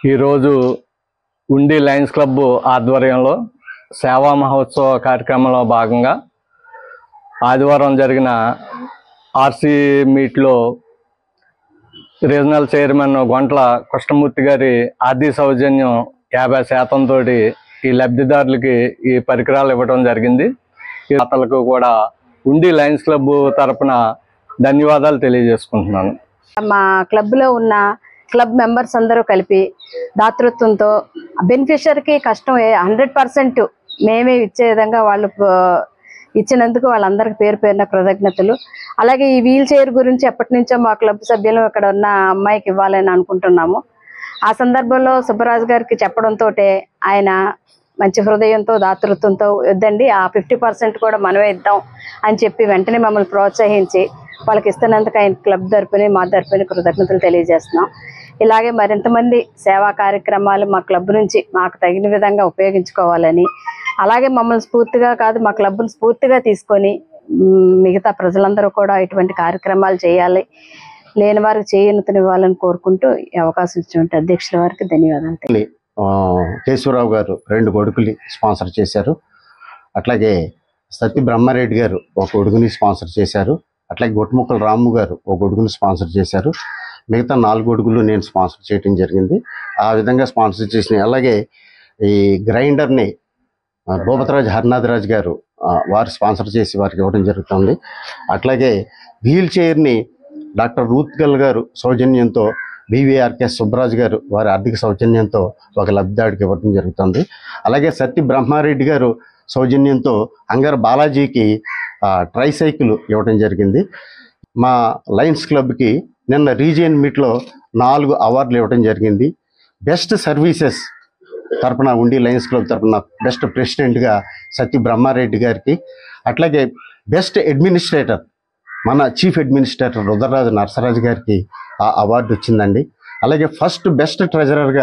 ఈరోజు ఉండి Lions club ఆధ్వర్యంలో సేవా మహోత్సవ కార్యక్రమంలో భాగంగా ఆదివారం జరిగిన ఆర్సీ మీట్లో రీజనల్ చైర్మన్ గొంట్ల కృష్ణమూర్తి గారి ఆర్థిక సౌజన్యం 50% తోటి ఈ లబ్ధిదారులకి ఈ పరికరాలు ఇవ్వడం జరిగింది. ఈ దాతలకు కూడా ఉండి లయన్స్ క్లబ్ తరపున ధన్యవాదాలు తెలియజేసుకుంటున్నాను. మా క్లబ్లో ఉన్న క్లబ్ మెంబర్స్ అందరూ కలిపి దాతృత్వంతో బెనిఫిషరీకి కష్టం 100% మేమే ఇచ్చే విధంగా వాళ్ళు ఇచ్చినందుకు వాళ్ళందరికీ పేరు పేరున కృతజ్ఞతలు. అలాగే ఈ వీల్ చైర్ గురించి ఎప్పటి నుంచో మా క్లబ్ సభ్యులు ఇక్కడ ఉన్న అమ్మాయికి ఇవ్వాలని అనుకుంటున్నాము. ఆ సందర్భంలో సుబ్బరాజు గారికి చెప్పడంతో ఆయన మంచి హృదయంతో దాతృత్వంతో వద్దండి ఆ 50% కూడా మనమే ఇద్దాం అని చెప్పి వెంటనే మమ్మల్ని ప్రోత్సహించి వాళ్ళకి ఇస్తున్నందుకు ఆయన క్లబ్ తరపున మా తరపున కృతజ్ఞతలు తెలియజేస్తున్నాం. ఇలాగే మరింతమంది సేవా కార్యక్రమాలు మా క్లబ్ నుంచి మాకు తగిన విధంగా ఉపయోగించుకోవాలని, అలాగే మమ్మల్ని స్ఫూర్తిగా కాదు మా క్లబ్ను స్ఫూర్తిగా తీసుకొని మిగతా ప్రజలందరూ కూడా ఇటువంటి కార్యక్రమాలు చేయాలి, లేని వారికి చేయూతనివ్వాలని కోరుకుంటూ ఈ అవకాశం ఇచ్చినటువంటి అధ్యక్షుల వారికి ధన్యవాదాలు. కేశవరావు గారు 2 గొడుగులు స్పాన్సర్ చేశారు. అట్లాగే సత్య బ్రహ్మారెడ్డి గారు ఒక గొడుగుని స్పాన్సర్ చేశారు. అట్లాగే గొట్టుముక్కల రాము గారు ఒక గొడుగుని స్పాన్సర్ చేశారు. మిగతా 4 గొడుగులు నేను స్పాన్సర్ చేయడం జరిగింది. ఆ విధంగా స్పాన్సర్ చేసిన అలాగే ఈ గ్రైండర్ని భూపతిరాజు హరినాథరాజు గారు వారు స్పాన్సర్ చేసి వారికి ఇవ్వడం జరుగుతుంది. అట్లాగే వీల్ చైర్ని డాక్టర్ రూత్గల్ గారు సౌజన్యంతో బీవీఆర్కే సుబ్బరాజు గారు వారి ఆర్థిక సౌజన్యంతో ఒక లబ్ధిదారుడికి ఇవ్వడం జరుగుతుంది. అలాగే సత్య బ్రహ్మారెడ్డి గారు సౌజన్యంతో అంగార బాలాజీకి ట్రైసైకిల్ ఇవ్వడం జరిగింది. మా లయన్స్ క్లబ్కి నిన్న రీజియన్ మీట్లో 4 అవార్డులు ఇవ్వడం జరిగింది. బెస్ట్ సర్వీసెస్ తరపున ఉండి లయన్స్ క్లబ్ తరపున బెస్ట్ ప్రెసిడెంట్గా సత్య బ్రహ్మారెడ్డి గారికి, అట్లాగే బెస్ట్ అడ్మినిస్ట్రేటర్ మన చీఫ్ అడ్మినిస్ట్రేటర్ రుద్రరాజు నరసరాజు గారికి ఆ అవార్డు వచ్చిందండి. అలాగే ఫస్ట్ బెస్ట్ ట్రెజరర్గా